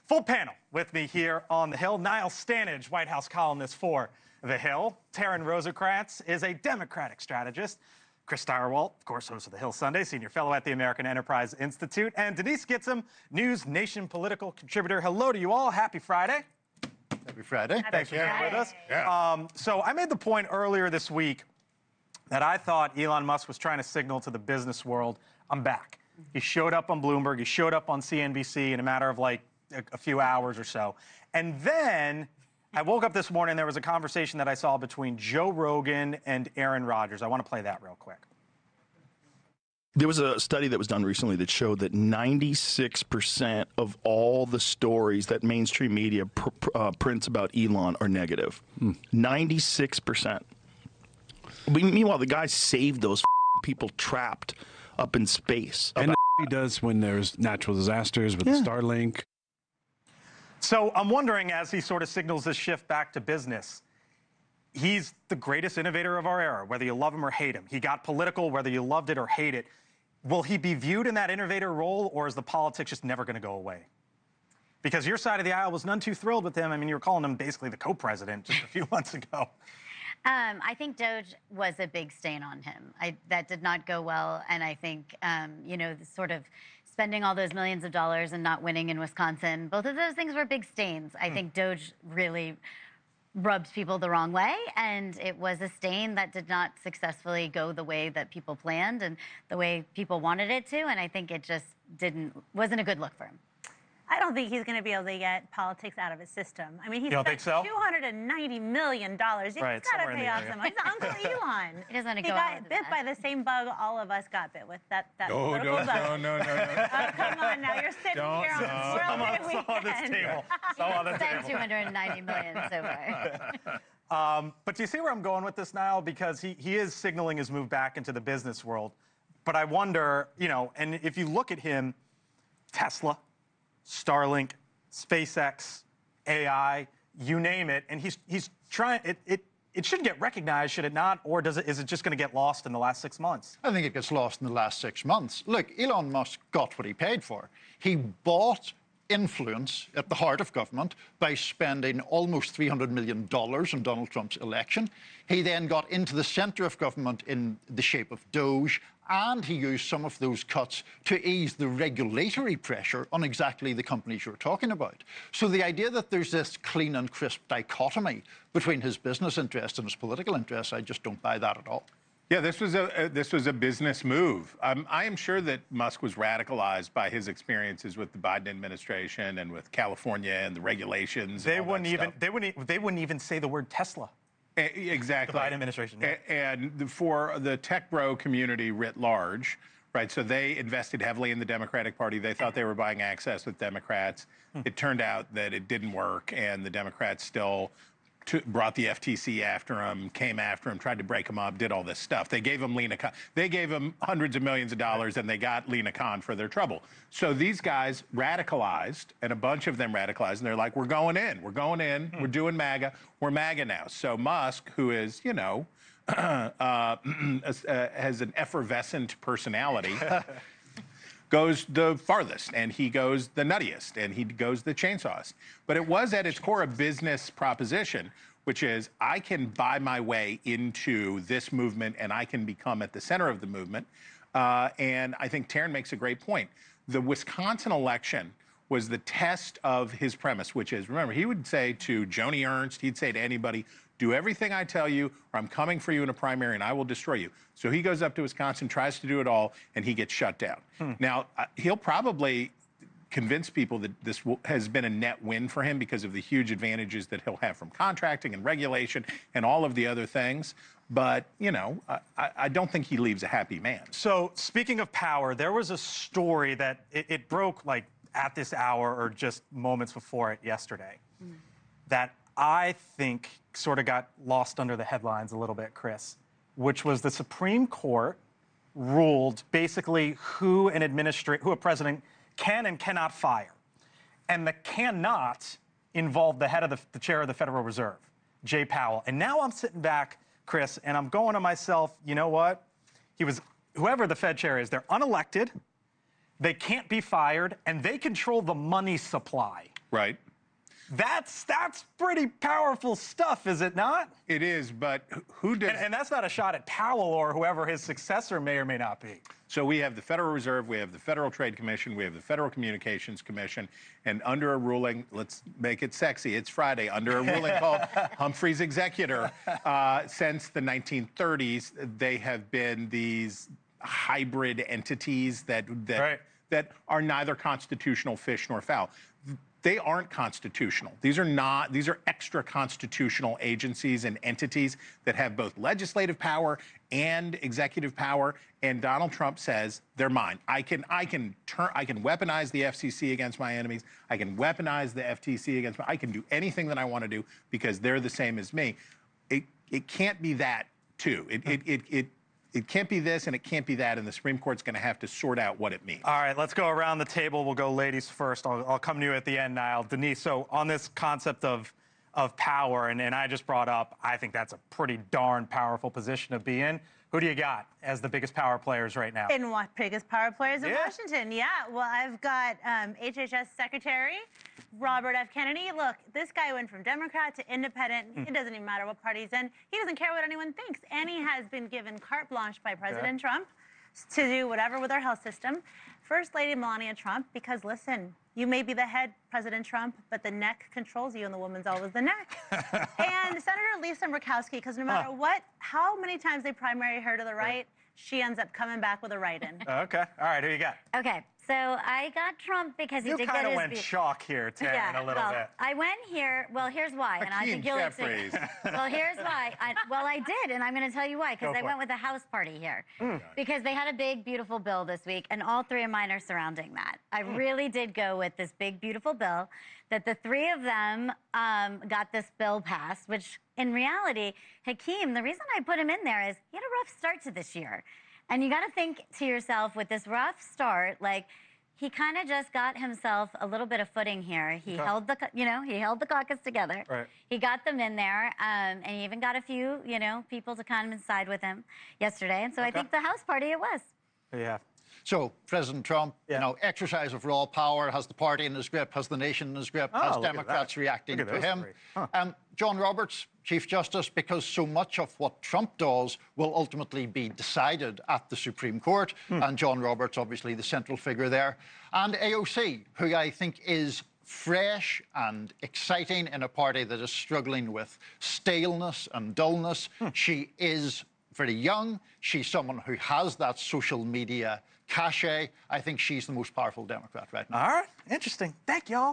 Full panel with me here on The Hill. Niall Stanage, White House columnist for The Hill. Taryn Rosenkranz is a Democratic strategist. Chris Stirewalt, of course, host of The Hill Sunday, senior fellow at the American Enterprise Institute. And Denise Gitsham, NewsNation political contributor. Hello to you all. Happy Friday. Happy Friday. Thanks for being with us. Yeah. So I made the point earlier this week that I thought Elon Musk was trying to signal to the business world, I'm back. He showed up on Bloomberg. He showed up on CNBC in a matter of like a few hours or so. And then I woke up this morning, there was a conversation that I saw between Joe Rogan and Aaron Rodgers. I want to play that real quick. There was a study that was done recently that showed that 96% of all the stories that mainstream media prints about Elon are negative. 96%. Meanwhile, the guy saved those people trapped up in space. And he does when there's natural disasters with Starlink. So I'm wondering, as he sort of signals this shift back to business, he's the greatest innovator of our era, whether you love him or hate him. He got political, whether you loved it or hate it. Will he be viewed in that innovator role, or is the politics just never going to go away? Because your side of the aisle was none too thrilled with him. I mean, you were calling him basically the co-president just a few months ago. I think Doge was a big stain on him. That did not go well, and I think, you know, the sort of spending all those millions of dollars and not winning in Wisconsin, both of those things were big stains. I think Doge really rubbed people the wrong way, and it was a stain that did not successfully go the way that people planned and the way people wanted it to, and I think it just wasn't a good look for him. I don't think he's going to be able to get politics out of his system. I mean, he spent $290 million. He's got to pay off some money. He's Uncle Elon. He doesn't want to He go got bit by the same bug all of us got bit with. That No. Oh, come on now. You're sitting here on World Day weekend. On this table. On the Spent table. $290 million so far. But do you see where I'm going with this, Niall? Because he is signaling his move back into the business world. But I wonder, you know, and if you look at him, Tesla, Starlink, SpaceX, AI, you name it, and he's trying. It should get recognized, should it not, or is it just going to get lost in the last 6 months? I think it gets lost in the last 6 months. Look, Elon Musk got what he paid for. He bought influence at the heart of government by spending almost $300 million in Donald Trump's election. He then got into the center of government in the shape of Doge, and he used some of those cuts to ease the regulatory pressure on exactly the companies you're talking about. So the idea that there's this clean and crisp dichotomy between his business interests and his political interests, I just don't buy that at all. Yeah, this was a business move. I am sure that Musk was radicalized by his experiences with the Biden administration and with California and the regulations. They wouldn't even say the word Tesla. Exactly. The Biden administration. Yeah. And for the tech bro community writ large, right? So they invested heavily in the Democratic Party. They thought they were buying access with Democrats. It turned out that it didn't work, and the Democrats still brought the FTC after him, came after him, tried to break him up, did all this stuff. They gave him Lena Khan. They gave him hundreds of millions of dollars, and they got Lena Khan for their trouble. So these guys radicalized, and a bunch of them radicalized, and they're like, we're going in, we're doing MAGA, we're MAGA now. So Musk, who is, you know, has an effervescent personality, goes the farthest, and he goes the nuttiest, and he goes the chainsawest. But it was at its core a business proposition, which is I can buy my way into this movement, and I can become at the center of the movement. And I think Taryn makes a great point. The Wisconsin election was the test of his premise, which is, remember, he would say to Joni Ernst, he'd say to anybody, do everything I tell you, or I'm coming for you in a primary and I will destroy you. So he goes up to Wisconsin, tries to do it all, and he gets shut down. Now, he'll probably convince people that this has been a net win for him because of the huge advantages that he'll have from contracting and regulation and all of the other things. But, you know, I don't think he leaves a happy man. So speaking of power, there was a story that it broke like at this hour or just moments before it yesterday that I think sort of got lost under the headlines a little bit, Chris, which was the Supreme Court ruled basically who a president can and cannot fire. And the cannot involved the head of the chair of the Federal Reserve, Jay Powell. And now I'm sitting back, Chris, and I'm going to myself, you know what? Whoever the Fed chair is, they're unelected, they can't be fired, and they control the money supply Right. That's pretty powerful stuff, is it not? It is, but who does... And that's not a shot at Powell or whoever his successor may or may not be. So we have the Federal Reserve, we have the Federal Trade Commission, we have the Federal Communications Commission, and under a ruling, let's make it sexy, it's Friday, under a ruling called Humphrey's Executor, since the 1930s, they have been these hybrid entities that are neither constitutional fish nor fowl. They aren't constitutional. These are extra constitutional agencies and entities that have both legislative power and executive power. And Donald Trump says they're mine. I can weaponize the FCC against my enemies. I can weaponize the FTC against I can do anything that I want to do because they're the same as me. It can't be that too. It can't be this and it can't be that, and the Supreme Court's going to have to sort out what it means. All right, let's go around the table. We'll go ladies first. I'll come to you at the end, Niall. Denise, so on this concept of power, and I just brought up, I think that's a pretty darn powerful position to be in. Who do you got as the biggest power players right now? In what biggest power players in Washington? Yeah, well, I've got HHS Secretary Robert F. Kennedy. Look, this guy went from Democrat to independent. It doesn't even matter what party he's in. He doesn't care what anyone thinks. And he has been given carte blanche by President Trump to do whatever with our health system. First Lady Melania Trump, because listen, you may be the head, President Trump, but the neck controls you, and the woman's always the neck. And Senator Lisa Murkowski, because no matter how many times they primary her to the right, she ends up coming back with a write-in. Okay. All right, who you got? Okay, so I got Trump because he did get his... You kind of went chalk here, Tan, a little bit. I went here, well, here's why, and I think you'll agree. Well, here's why. I did, and I'm going to tell you why, because I went with a house party here. Because they had a big, beautiful bill this week, and all three of mine are surrounding that. I really did go with this big, beautiful bill, that the three of them got this bill passed, which in reality, Hakeem, the reason I put him in there is he had a rough start to this year. And you got to think to yourself, with this rough start, like, he kind of just got himself a little bit of footing here. He held the, he held the caucus together. Right. He got them in there, and he even got a few, people to kind of side with him yesterday. And so I think the House party it was. Yeah. So President Trump, exercise of raw power, has the party in his grip, has the nation in his grip, has Democrats reacting to him. John Roberts, Chief Justice, because so much of what Trump does will ultimately be decided at the Supreme Court, and John Roberts, obviously, the central figure there. And AOC, who I think is fresh and exciting in a party that is struggling with staleness and dullness. She is very young. She's someone who has that social media cachet. I think she's the most powerful Democrat right now. All right, interesting. Thank y'all.